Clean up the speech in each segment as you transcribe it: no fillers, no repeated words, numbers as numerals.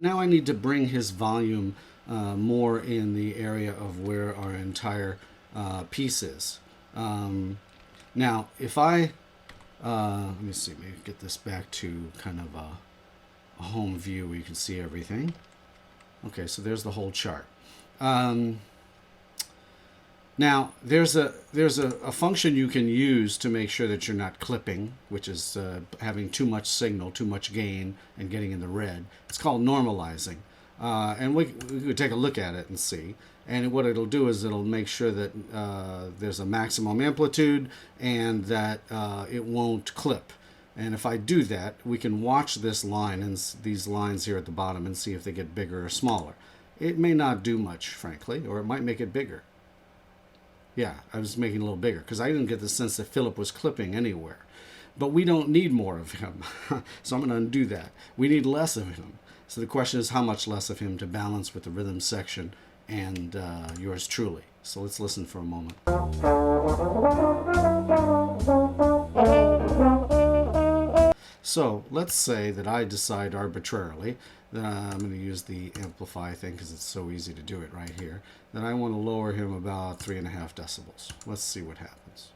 Now I need to bring his volume more in the area of where our entire piece is. Now, if I, let me see, maybe get this back to kind of a home view where you can see everything. Okay, so there's the whole chart. Now, there's a function you can use to make sure that you're not clipping, which is having too much signal, too much gain, and getting in the red. It's called normalizing. And we could take a look at it and see. And what it'll do is it'll make sure that there's a maximum amplitude and that it won't clip. And if I do that, we can watch this line and these lines here at the bottom and see if they get bigger or smaller. It may not do much, frankly, or it might make it bigger. Yeah, I was making it a little bigger because I didn't get the sense that Philip was clipping anywhere. But we don't need more of him, so I'm going to undo that. We need less of him. So the question is how much less of him to balance with the rhythm section and yours truly. So let's listen for a moment. So let's say that I decide arbitrarily that I'm going to use the amplify thing because it's so easy to do it right here, that I want to lower him about 3.5 decibels. Let's see what happens.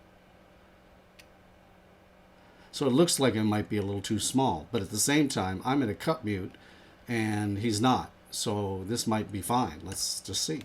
So it looks like it might be a little too small, but at the same time, I'm in a cut mute and he's not. So this might be fine. Let's just see.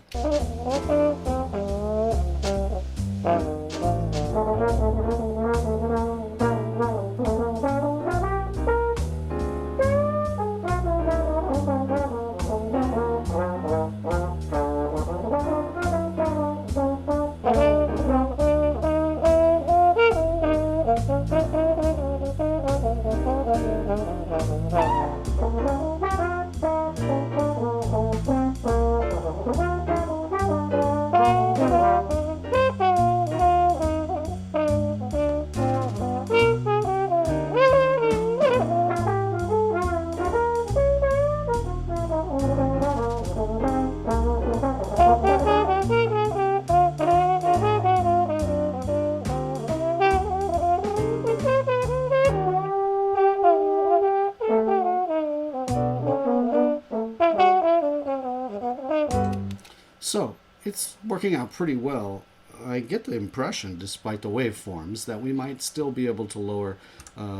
So it's working out pretty well. I get the impression, despite the waveforms, that we might still be able to lower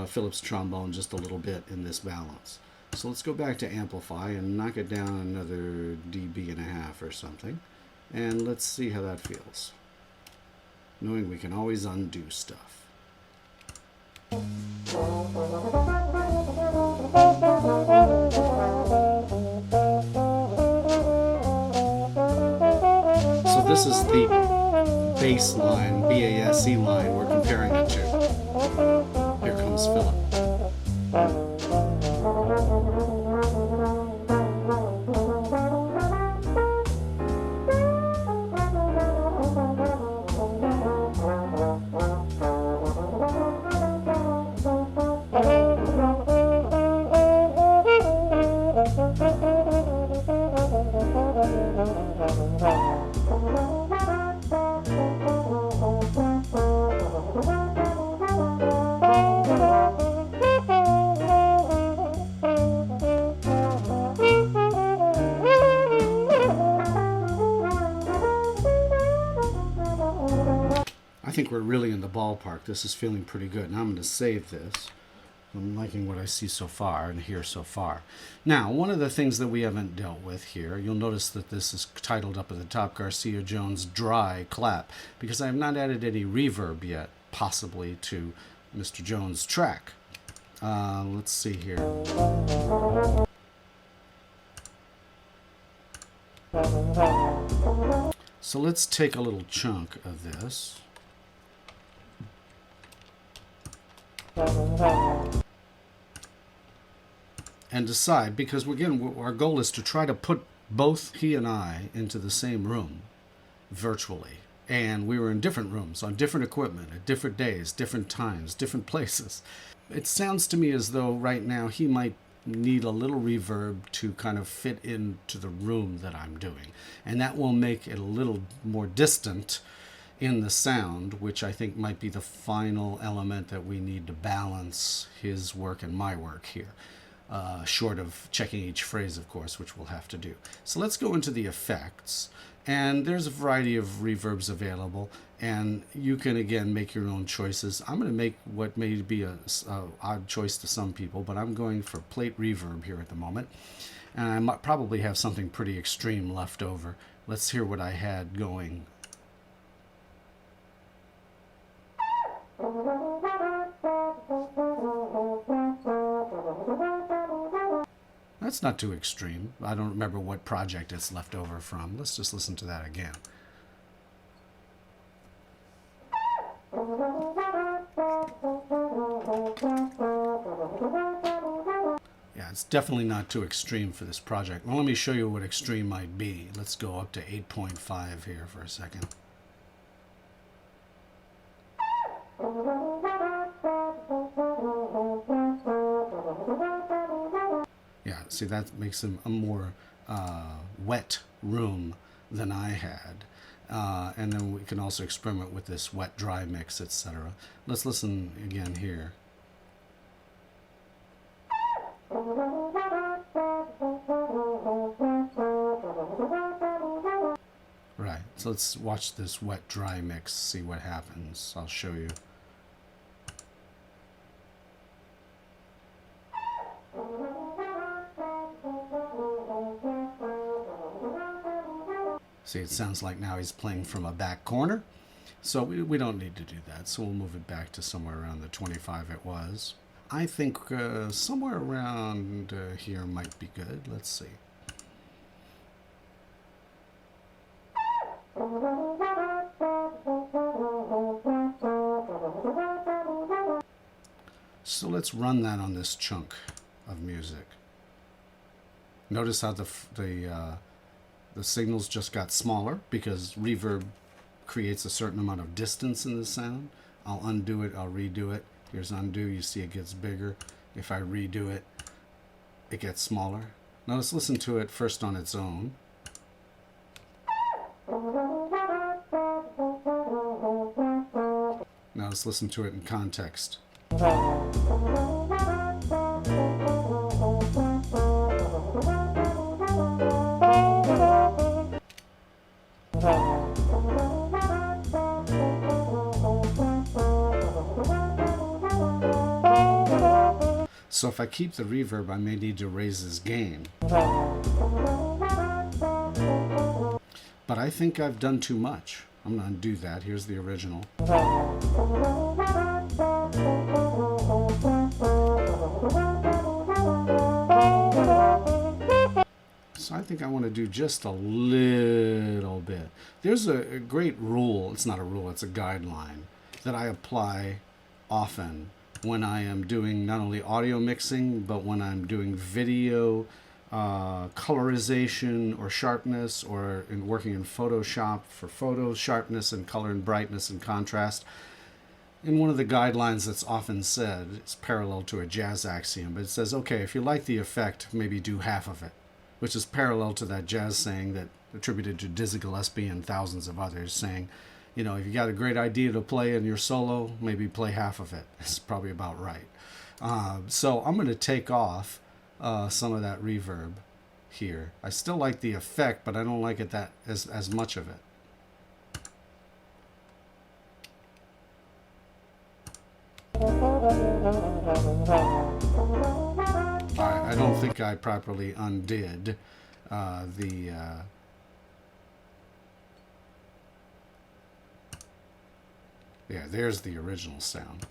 Philip's trombone just a little bit in this balance. So let's go back to amplify and knock it down another dB.5 or something. And let's see how that feels. Knowing we can always undo stuff. So this is the bass line, B-A-S-E line we're comparing it to. Here comes Philip. I think we're really in the ballpark. This is feeling pretty good. Now I'm going to save this. I'm liking what I see so far and hear so far. Now, one of the things that we haven't dealt with here, you'll notice that this is titled up at the top, García Jones Dry Clap, because I have not added any reverb yet, possibly to Mr. Jones' track. Let's see here. So let's take a little chunk of this. And decide, because again, our goal is to try to put both he and I into the same room virtually. And we were in different rooms on different equipment at different days, different times, different places. It sounds to me as though right now he might need a little reverb to kind of fit into the room that I'm doing. And that will make it a little more distant in the sound, which I think might be the final element that we need to balance his work and my work here. short of checking each phrase, of course, which we'll have to do. So let's go into the effects. And there's a variety of reverbs available, and you can, again, make your own choices. I'm going to make what may be a odd choice to some people, but I'm going for plate reverb here at the moment. And I might probably have something pretty extreme left over. Let's hear what I had going. That's not too extreme. I don't remember what project it's left over from. Let's just listen to that again. Yeah, it's definitely not too extreme for this project. Well, let me show you what extreme might be. Let's go up to 8.5 here for a second. Yeah, see, that makes a more wet room than I had. And then we can also experiment with this wet-dry mix, etc. Let's listen again here. Right, so let's watch this wet-dry mix, see what happens. I'll show you. See, it sounds like now he's playing from a back corner. So we don't need to do that. So we'll move it back to somewhere around the 25 it was. I think somewhere around here might be good. Let's see. So let's run that on this chunk of music. Notice how the signals just got smaller because reverb creates a certain amount of distance in the sound. I'll undo it, I'll redo it. Here's undo, you see it gets bigger. If I redo it, it gets smaller. Now let's listen to it first on its own. Now let's listen to it in context. So if I keep the reverb, I may need to raise his gain. But I think I've done too much. I'm going to undo that. Here's the original. So I think I want to do just a little bit. There's a great rule. It's not a rule, it's a guideline that I apply often when I am doing not only audio mixing, but when I'm doing video colorization or sharpness, or in working in Photoshop for photo sharpness and color and brightness and contrast. In one of the guidelines that's often said, it's parallel to a jazz axiom, but it says, okay, if you like the effect, maybe do half of it, which is parallel to that jazz saying that attributed to Dizzy Gillespie and thousands of others, saying, you know, if you got a great idea to play in your solo, maybe play half of it. It's probably about right. So I'm going to take off some of that reverb here. I still like the effect, but I don't like it that as much of it. I don't think I properly undid yeah, there's the original sound.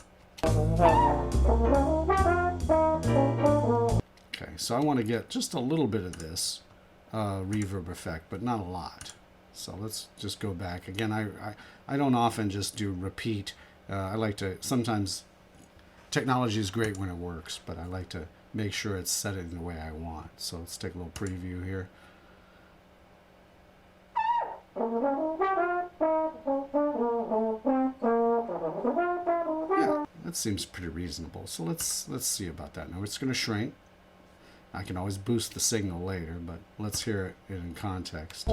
Okay, so I want to get just a little bit of this reverb effect, but not a lot. So let's just go back. Again, I don't often just do repeat. I like to, sometimes technology is great when it works, but I like to make sure it's set in the way I want. So let's take a little preview here. Yeah, that seems pretty reasonable. So let's see about that. Now it's going to shrink. I can always boost the signal later, but let's hear it in context.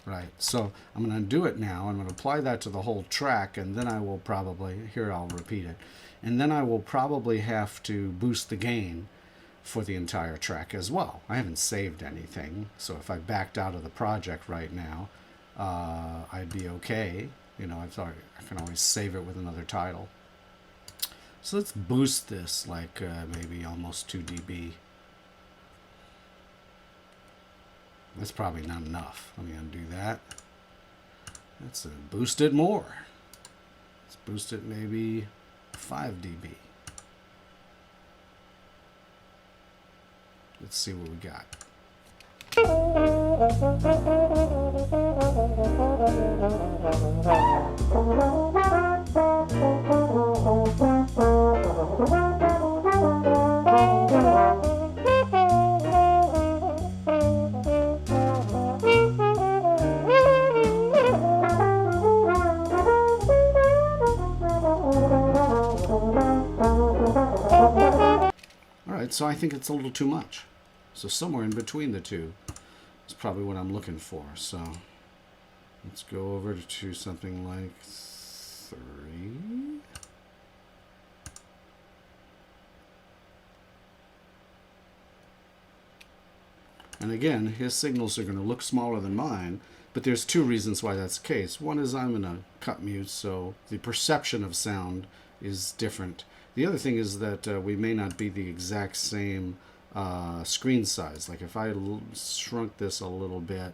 Right, So I'm going to do it now. I'm going to apply that to the whole track, and then I will probably, here I'll repeat it, and then I will probably have to boost the gain for the entire track as well. I haven't saved anything, so if I backed out of the project right now, I'd be okay. You know, I can always save it with another title. So let's boost this like maybe almost 2 dB. That's probably not enough. Let me undo that. Let's boost it more. Let's boost it maybe 5 dB. Let's see what we got. Alright, so I think it's a little too much. So somewhere in between the two is probably what I'm looking for. So let's go over to something like 3. And again, his signals are going to look smaller than mine, but there's 2 reasons why that's the case. One is I'm in a cut mute, so the perception of sound is different. The other thing is that we may not be the exact same screen size. Like if I shrunk this a little bit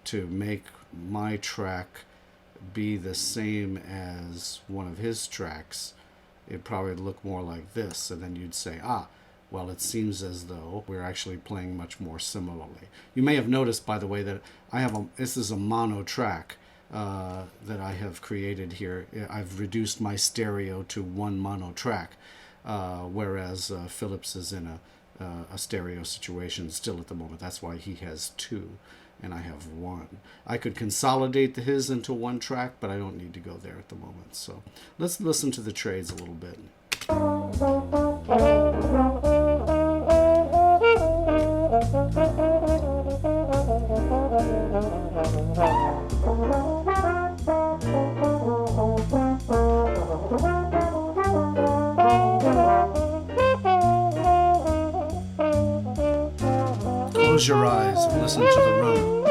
to make my track be the same as one of his tracks, it'd probably look more like this, and then you'd say, ah, well, it seems as though we're actually playing much more similarly. You may have noticed, by the way, that this is a mono track that I have created here. I've reduced my stereo to 1 mono track, whereas Phillips is in a stereo situation still at the moment. That's why he has 2 and I have 1. I could consolidate his into 1 track, but I don't need to go there at the moment. So let's listen to the trades a little bit. Close your eyes and listen to the room.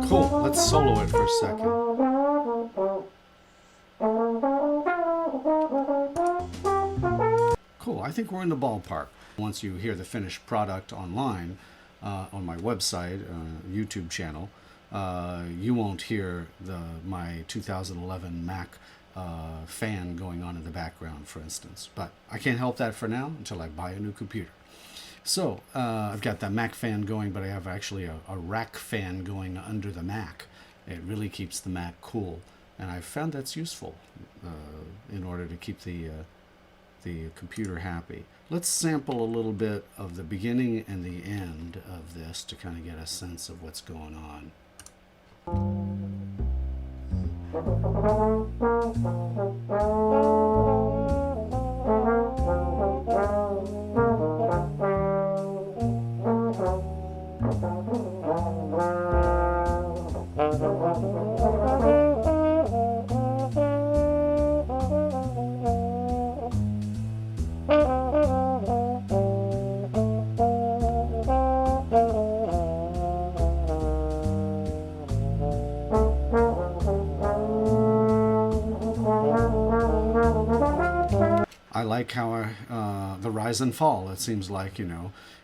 Cool, let's solo it for a second. Cool, I think we're in the ballpark. Once you hear the finished product online, on my website, YouTube channel, you won't hear my 2011 Mac fan going on in the background, for instance. But I can't help that for now until I buy a new computer. So I've got that Mac fan going, but I have actually a rack fan going under the Mac. It really keeps the Mac cool, and I've found that's useful in order to keep the computer happy. Let's sample a little bit of the beginning and the end of this to kind of get a sense of what's going on. there, the rise and fall. It seems like, at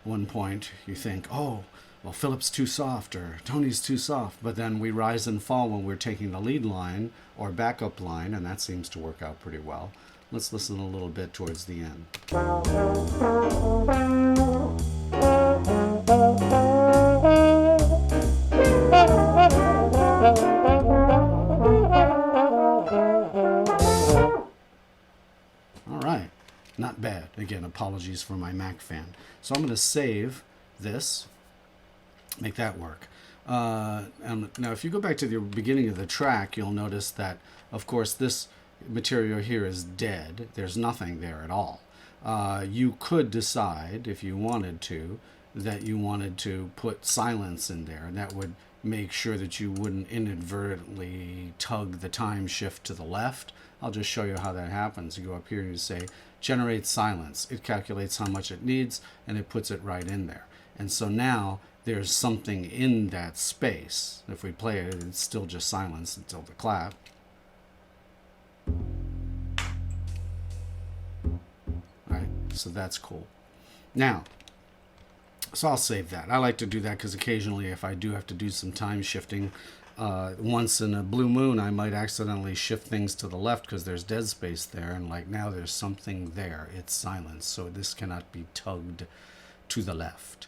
one point you think, oh, well, Philip's too soft or Tony's too soft. But then we rise and fall when we're taking the lead line or backup line, and that seems to work out pretty well. Let's listen a little bit towards the end. All right, not bad. Again, apologies for my Mac fan. So I'm going to save this, make that work. And now, if you go back to the beginning of the track, you'll notice that, of course, this material here is dead. There's nothing there at all. You could decide, if you wanted to, that you wanted to put silence in there, and that would make sure that you wouldn't inadvertently tug the time shift to the left. I'll just show you how that happens. You go up here and you say, generate silence. It calculates how much it needs, and it puts it right in there. And so now there's something in that space. If we play it, it's still just silence until the clap. Right, so that's cool. Now, so I'll save that. I like to do that because occasionally if I do have to do some time shifting, once in a blue moon I might accidentally shift things to the left because there's dead space there, and like now there's something there. It's silence, so this cannot be tugged to the left.